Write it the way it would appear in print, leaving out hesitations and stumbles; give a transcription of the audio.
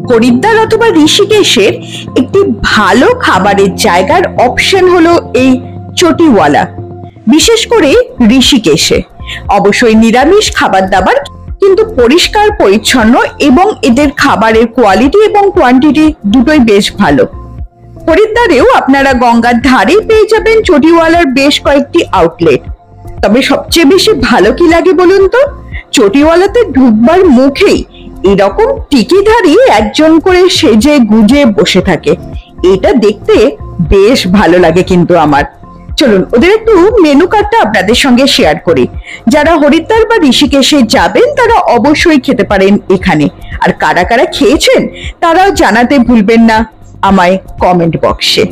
হরিদ্বার অথবা ঋষিকেশের একটি ভালো খাবারের জায়গার অপশন হলো এই চটিওয়ালা, বিশেষ করে ঋষিকেশে। অবশ্যই নিরামিষ খাবার দাবার, কিন্তু পরিষ্কার পরিচ্ছন্ন এবং এদের খাবারের কোয়ালিটি এবং কোয়ান্টিটি দুটোই বেশ ভালো। হরিদ্বারেও আপনারা গঙ্গার ধারেই পেয়ে যাবেন চটিওয়ালার বেশ কয়েকটি আউটলেট। তবে সবচেয়ে বেশি ভালো কি লাগে বলুন তো, চটিওয়ালাতে ঢুকবার মুখেই এরকম টিকিধারী একজন করে সেজে গুজে বসে থাকে। এটা দেখতে বেশ ভালো লাগে কিন্তু আমার। চলুন ওদের একটু মেনু কার্ডটা আপনাদের সঙ্গে শেয়ার করি। যারা হরিদ্বার বা ঋষিকেশে যাবেন তারা অবশ্যই খেতে পারেন এখানে। আর কারা কারা খেয়েছেন তারাও জানাতে ভুলবেন না আমায় কমেন্ট বক্সে।